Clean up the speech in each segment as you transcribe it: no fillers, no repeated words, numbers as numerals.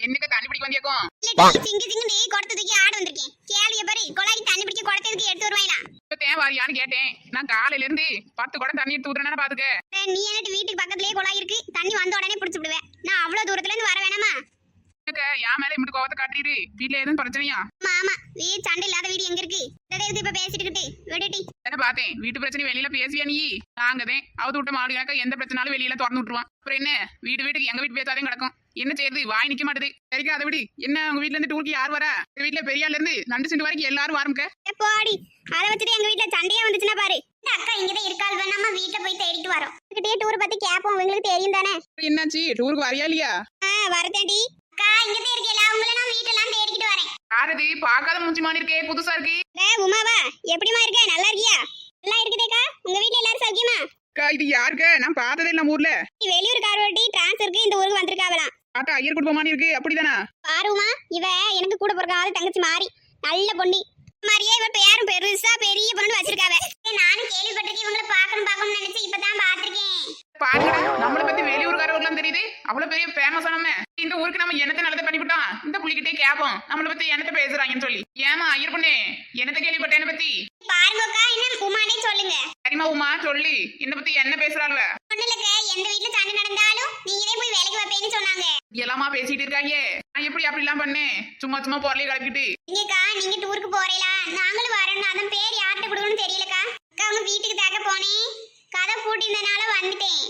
என்னக்க தண்ணி பிடிக்க வந்தியாக்கும்? சிங்கு சிங்கு குடத்தை தூக்கி ஆட வந்திருக்கேன். கேள்விய பாரு, குழாய்க்கு தண்ணி பிடிக்க குடத்துக்கு எடுத்து வருவாங்களா? இப்ப வாரியான்னு கேட்டேன். நான் காலையில இருந்து 10 குடம் தண்ணி எடுத்து ஊத்துறேன்னு பாத்துக்க. நீ என்னட்டு வீட்டுக்கு பக்கத்துலயே குழாய் இருக்கு, தண்ணி வந்த உடனே பிடிச்சு விடுவேன். நான் அவ்வளவு தூரத்துல இருந்து வர வேணாமா? என் மேல இப்படி கோவத்தை காட்டிடு. வீட்டுல எதுவும் பிரச்சனையா? ஆமா, வீடு சண்டை இல்லாத வீடு எங்க இருக்கு? இப்ப பேசிட்டுக்கிட்டு விடுடி. என்ன பார்த்தேன், வீட்டு பிரச்சனை வெளியில பேசியா நீ? நாங்கதேன் அவுத்து விட்ட மாடு எந்த பிரச்சனாலும் வெளியில திறந்து விட்டுருவான். அப்புறம் என்ன, வீட்டுக்கு எங்க வீட்டு பேசாதே கிடக்கும். என்ன செய்யுது, வாய் நிக்க மாட்டுது. சரிக்கா, அதை விடு. என்ன உங்க வீட்டுல இருந்து டூருக்கு யார் வரா? வீட்டுல பெரியால இருந்து நண்டு சிண்டு வரைக்கும் எல்லாரும் வாருங்க. போடி, அதை வச்சுட்டு எங்க வீட்டுல சண்டையா வந்துச்சுன்னா பாரு. அக்கா இங்கதான் இருக்காள், வேணாமா வீட்டுல போய் தேடிட்டு வரோம். கிட்டே டூர் பத்தி கேப்போம், உங்களுக்கு தெரியும் தானே. என்னாச்சு, டூருக்கு வரையா இல்லையா? வரதேடி அக்கா, இங்கதான் இருக்கேல, உங்களை நான் வீட்டெல்லாம் தேடிக்கிட்டு வரேன். யாரது, பார்க்காத மூஞ்சி மாதிரி இருக்கே, புதுசா இருக்கு. உமாவா, எப்படிமா இருக்க? நல்லா இருக்கியா? நல்லா இருக்குதேக்கா. உங்க வீட்டுல எல்லாரும் சௌக்கியமா? இது யாருக்க? நான் பார்த்ததே இல்ல ஊர்ல. வெளியூர் காரோட்டி டிரான்ஸ்ஃபருக்கு இந்த ஊருக்கு வந்திருக்காவலாம். ஆட்டா ஐயர் குடும்பமானி இருக்கு, அப்படிதானா? பாருமா, இவ எனக்கு கூட பிறக்காத தங்கச்சி மாறி நல்ல பொண்ணி மாதிரியே இவ பேரும் பெருசா பெரிய பொண்ணு வச்சிருக்காவ. நானும் கேள்விப்பட்டிருக்கேன், இவங்களை பார்க்கணும்னு நினைச்சு இப்பதான் பாத்திருக்கேன். பாருங்க, நம்மளை பத்தி வெளியூர்காரவர்களும் தெரியுது. அவ்வளவு பெரிய ஃபேமஸ் ஆனமே இந்த ஊருக்கு நம்ம என்னத்தை நல்லதை பண்ணிவிட்டோம். இந்த புள்ளிக்கிட்டே கேப்போம் நம்மளை பத்தி என்னத்தை பேசுறாங்கன்னு சொல்லி. ஏமா ஐயர் பொண்ணே, என்னத்தை கேள்விப்பட்டேன் பத்தி பாருங்கக்கா, என்ன உமானே சொல்லுங்க. சரிமா உமா, சொல்லி என்ன பத்தி என்ன பேசுறாள்வ? ஒண்ணுலக்க, எந்த வீட்டுல சண்டை நடந்தாலும் நீங்களே போய் வேலைக்கு வைப்பேன்னு சொன்னாங்க. எல்லாமா பேசிட்டு இருக்காங்க. நான் எப்படி அப்படி எல்லாம் பண்ணேன்? சும்மா சும்மா பொருளையும் கலக்கிட்டு. நீங்கக்கா, நீங்க டூருக்கு போறீங்களா? நாங்களும் வரணும். அதன் பேர் யார்கிட்ட கொடுக்கணும்னு தெரியலக்கா. அக்கா, உங்க வீட்டுக்கு தாக்க போனேன், கதை பூட்டிருந்தனால வந்துட்டேன்.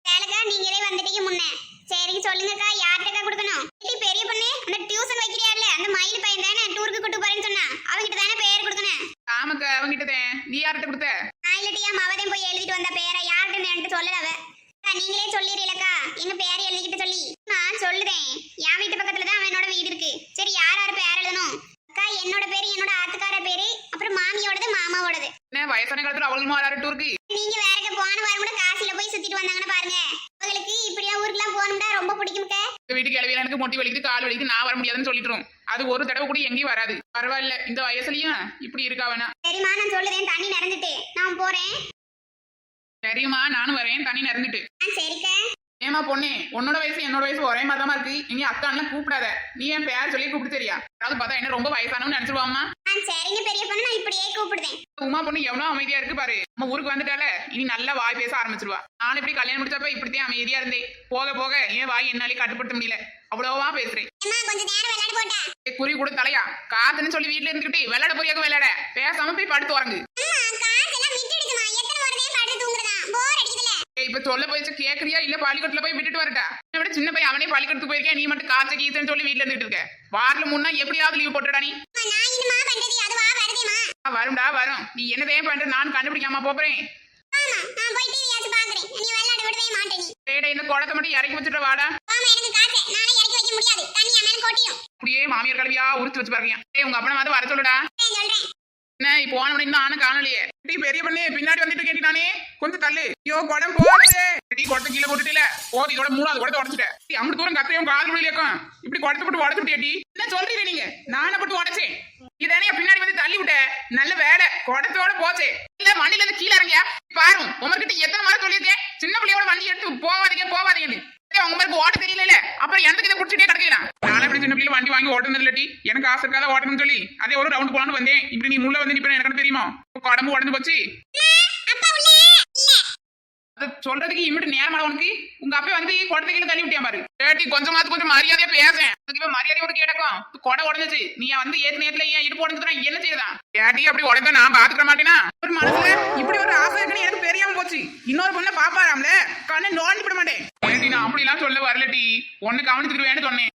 வேலைக்கா, நீங்களே வந்துட்டீங்க முன்ன. சரிங்க, சொல்லுங்கக்கா, யார்கிட்டக்கா கொடுக்கணும்? பெரிய பொண்ணு, அந்த டியூஷன் வைக்கிறியால, அந்த மயில் பையன் தானே டூருக்கு கூட்டு போறேன்னு சொன்னா, அவங்கிட்ட தானே பேர் கொடுக்கணும். ஆமாக்கா, அவங்கிட்டதேன். நீ யார்கிட்ட கொடுத்த? நான் இல்லட்டியா மாவதையும் போய் எழுதிட்டு வந்த பேரை யார்கிட்ட என்கிட்ட சொல்லல அவ. நீங்களே சொல்லிடுறீங்களக்கா எங்க பேரை எழுதிக்கிட்டு சொல்லி. நான் சொல்லுதேன், என் வீட்டு பக்கத்துல தான் அவனோட வீடு இருக்கு. சரி, யார் யார் பேர் எழுதணும்? அக்கா, என்னோட பேரு, என்னோட ஆத்துக்கார பேரு, அப்புறம் மாமியோடது, மாமாவோடது. என்ன வயசான காலத்துல அவளுமா வராரு டூருக்கு? நீங்க வேறக்க போன வாரம் கூட காசில போய் சுத்திட்டு வந்தாங்கன்னு பாருங்க. உங்களுக்கு இப்படியா ஊருக்குலாம் போகணும்னா ரொம்ப பிடிக்கும்க்க. வீட்டுக்கு கிளவியில எனக்கு மொட்டி வலிக்குது, கால் வலிக்குது, நான் வர முடியாதுன்னு சொல்லிட்டுரும். அது ஒரு தடவை கூட எங்கேயும் வராது. பரவாயில்ல, இந்த வயசுலயும் இப்படி இருக்கா வேணா. சரிம்மா, நான் சொல்லுதேன், தண்ணி நிறந்துட்டு நான் போறேன். சரிம்மா, நானும் வரேன், தண்ணி நிறந்துட்டு. சரிக்கா. ஏமா பொண்ணே, உன்னோட வயசு என்னோட வயசு ஒரே மாதிரிதான் இருக்கு. இனி அக்கான்லாம் கூப்பிடாத. நீ என் பேர் சொல்லி கூப்பிட்டு தெரியா? அதாவது பார்த்தா என்ன ரொம்ப வயசானவன்னு நினைச்சிருவாமா. சரிங்க பெரிய பொண்ணு, நான் இப்படியே கூப்பிடுதேன். உமா பொண்ணு எவ்வளவு அமைதியா இருக்கு பாரு. நம்ம ஊருக்கு வந்துட்டால இனி நல்லா வாய் பேச ஆரம்பிச்சிருவா. நான் இப்படி கல்யாணம் முடிச்சப்ப இப்படித்தான் அமைதியா இருந்தேன். போக போக ஏன் வாய் என்னாலே கட்டுப்படுத்த முடியல, அவ்வளவா பேசுறேன். கொஞ்ச நேரம் விளையாட போட்டா குறி கூட தலையா காத்துன்னு சொல்லி வீட்டுல இருந்துகிட்டு விளையாட போறியாக விளையாட, பேசாம போய் படுத்து உறங்கு. இப்ப சொல்ல போயிச்சு கேக்குறியா இல்ல பாலிக்கட்டுல போய் விட்டுட்டு வரட்டா? விட சின்ன பையன் அவனே பாலிக்கட்டுக்கு போயிருக்கேன், நீ மட்டும் காய்ச்ச கீச்சன்னு சொல்லி வீட்டுல இருந்துட்டு இருக்க. வாரல முன்னா எப்படியாவது லீவ் போட்டுடா நீ. வரும்டா வரும். நீ என்னதே பண்ற நான் கண்டுபிடிக்காம போறேன். இந்த குடத்தை மட்டும் இறக்கி வச்சுட்டு வாடா. அப்படியே மாமியார் கல்வியா உரிச்சு வச்சு பாருங்க. உங்க அப்பனை வந்து வர சொல்லுடா. என்ன இப்போ போன நானும் காணலையே. பெரிய பண்ணி பின்னாடி வந்துட்டு கேட்டி நானே கொஞ்சம் தள்ளு. ஐயோ குடம் போடுது. குடத்தை கீழே போட்டுட்டே போது. இதோட 3வது குடத்தை உடச்சிட்டேன். அம்பது தூரம் கத்தையும் கால் முடியலையாக்கும். இப்படி குடத்தை போட்டு உடச்சு விட்டியாட்டி. என்ன சொல்றீங்க நீங்க? நானே போட்டு உடச்சேன். இதானே பின்னாடி வந்து தள்ளி விட்ட. நல்ல வேலை, குடத்தோட போச்சே. இல்ல மண்ணில இருந்து கீழே இறங்கியா பாரு. உங்ககிட்ட எத்தனை மாதிரி சொல்லியிருக்கேன், சின்ன பிள்ளையோட வண்டி எடுத்து போவாதீங்கன்னு. உங்களுக்கு ஓட்ட தெரியல, அப்புறம் எனக்கு இதை குடிச்சிட்டே கிடக்கலாம். நான் இப்படி சின்ன பிள்ளை வண்டி வாங்கி ஓட்டுனது இல்லாட்டி எனக்கு ஆசை இருக்காத ஓட்டணும்னு சொல்லி அதே ஒரு ரவுண்ட் போலான்னு வந்தேன். இப்படி நீ முள்ள வந்து நிப்ப எனக்கு தெரியுமா? உடம்பு உடஞ்சு போச்சு. சொல்றதுக்கு இம்மிட்டு நேரமான உனக்கு. உங்க அப்பா வந்து குடத்தை கீழே தள்ளி விட்டியா பாரு. கேட்டி கொஞ்சம் மரியாதையா பேசேன். மரியாதையோட கேட்டக்கும் கொடை உடஞ்சிச்சு. நீ வந்து ஏத்து நேரத்துல ஏன் இடுப்பு உடஞ்சதுனா என்ன செய்யறதான்? கேட்டி அப்படி உடஞ்சா நான் பாத்துக்க மாட்டேனா? ஒரு மனசுல இப்படி ஒரு ஆசை இருக்குன்னு எனக்கு தெரியாம போச்சு. இன்னொரு பொண்ணை பாப்பாராம்ல, கண்ணை நோண்டி விட மாட்டேன். கேட்டி நான் அப்படி எல்லாம் சொல்ல வரலட்டி, ஒண்ணு கவனிச்சுக்கிட்டு சொன்னேன்.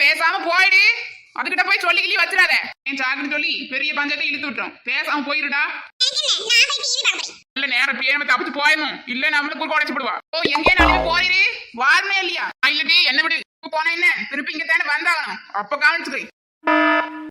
பேசாம போயிடு. அதுகிட்ட போய் சொல்லி வச்சிடாத. என் சாக்குன்னு சொல்லி பெரிய பஞ்சாயத்தை இழுத்து விட்டுரும். பேசாம போயிருடா. இல்ல நேரம் பேம தப்பிச்சு போயிடணும். இல்ல நம்மளுக்கு ஒரு உடைச்சு விடுவா. ஓ எங்கே நாளைக்கு போயிரு வாருமே இல்லையா? இல்லடி என்ன விடு போன என்ன திருப்பி இங்க தானே வந்தாகணும். அப்ப கவனிச்சுக்கிறேன்.